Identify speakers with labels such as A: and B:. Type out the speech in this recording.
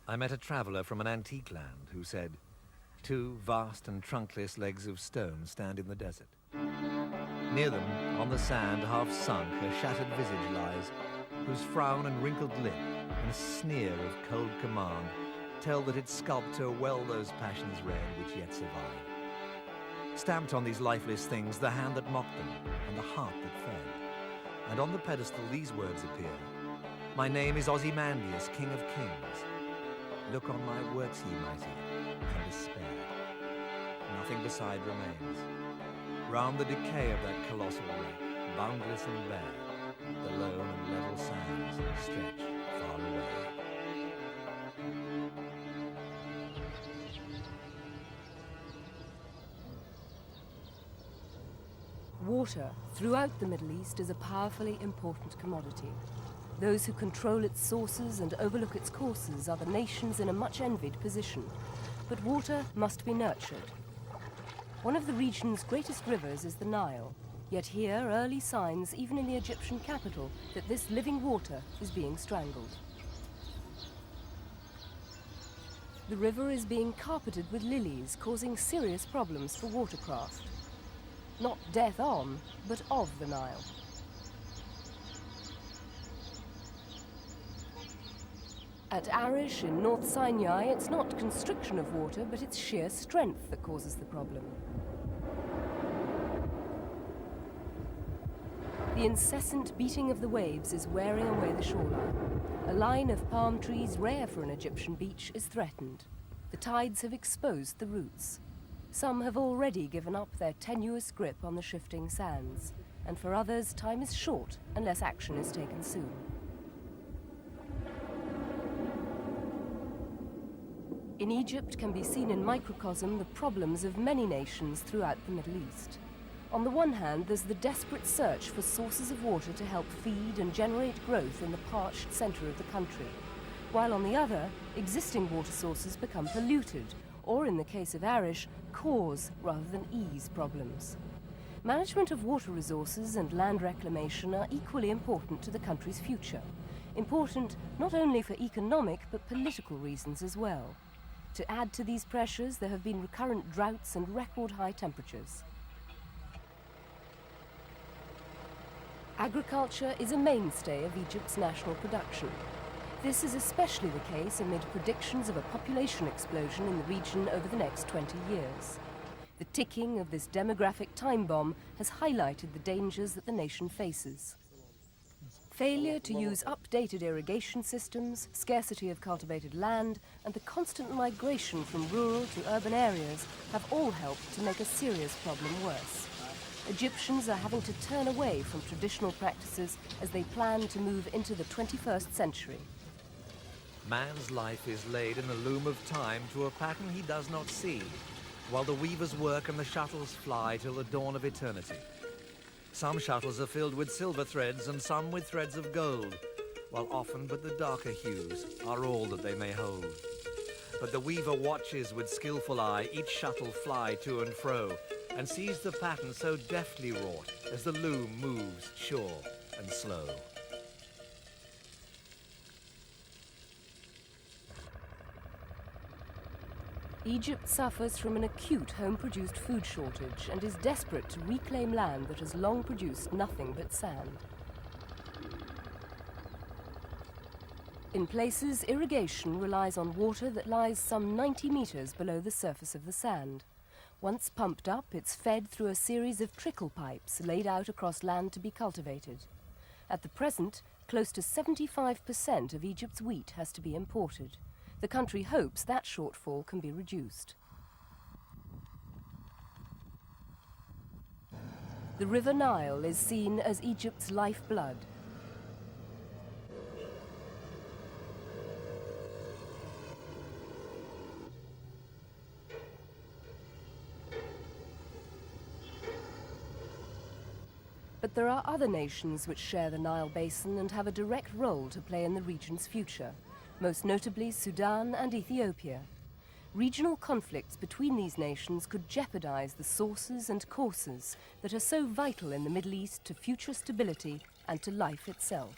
A: I met a traveller from an antique land who said, "Two vast and trunkless legs of stone stand in the desert. Near them, on the sand, half sunk, a shattered visage lies, whose frown and wrinkled lip and sneer of cold command tell that its sculptor well those passions read which yet survive. Stamped on these lifeless things the hand that mocked them and the heart that fed. And on the pedestal these words appear, 'My name is Ozymandias, King of Kings. Look on my works, ye mighty, and despair. Nothing beside remains. Round the decay of that colossal wreck, boundless and bare, the lone and level sands stretch far away.'"
B: Water throughout the Middle East is a powerfully important commodity. Those who control its sources and overlook its courses are the nations in a much envied position. But water must be nurtured. One of the region's greatest rivers is the Nile, yet here early signs, even in the Egyptian capital, that this living water is being strangled. The river is being carpeted with lilies, causing serious problems for watercraft. Not death on, but of the Nile. At Arish in North Sinai, it's not constriction of water, but its sheer strength that causes the problem. The incessant beating of the waves is wearing away the shoreline. A line of palm trees, rare for an Egyptian beach, is threatened. The tides have exposed the roots. Some have already given up their tenuous grip on the shifting sands, and for others, time is short unless action is taken soon. In Egypt can be seen in microcosm the problems of many nations throughout the Middle East. On the one hand, there's the desperate search for sources of water to help feed and generate growth in the parched center of the country, while on the other, existing water sources become polluted, or in the case of Arish, cause rather than ease problems. Management of water resources and land reclamation are equally important to the country's future. Important not only for economic but political reasons as well. To add to these pressures, there have been recurrent droughts and record-high temperatures. Agriculture is a mainstay of Egypt's national production. This is especially the case amid predictions of a population explosion in the region over the next 20 years. The ticking of this demographic time bomb has highlighted the dangers that the nation faces. Failure to use updated irrigation systems, scarcity of cultivated land, and the constant migration from rural to urban areas have all helped to make a serious problem worse. Egyptians are having to turn away from traditional practices as they plan to move into the 21st century.
A: Man's life is laid in the loom of time to a pattern he does not see, while the weavers work and the shuttles fly till the dawn of eternity. Some shuttles are filled with silver threads and some with threads of gold, while often but the darker hues are all that they may hold. But the weaver watches with skillful eye each shuttle fly to and fro, and sees the pattern so deftly wrought as the loom moves sure and slow.
B: Egypt suffers from an acute home-produced food shortage and is desperate to reclaim land that has long produced nothing but sand. In places, irrigation relies on water that lies some 90 meters below the surface of the sand. Once pumped up, it's fed through a series of trickle pipes laid out across land to be cultivated. At the present, close to 75% of Egypt's wheat has to be imported. The country hopes that shortfall can be reduced. The River Nile is seen as Egypt's lifeblood. But there are other nations which share the Nile basin and have a direct role to play in the region's future, most notably Sudan and Ethiopia. Regional conflicts between these nations could jeopardize the sources and courses that are so vital in the Middle East to future stability and to life itself.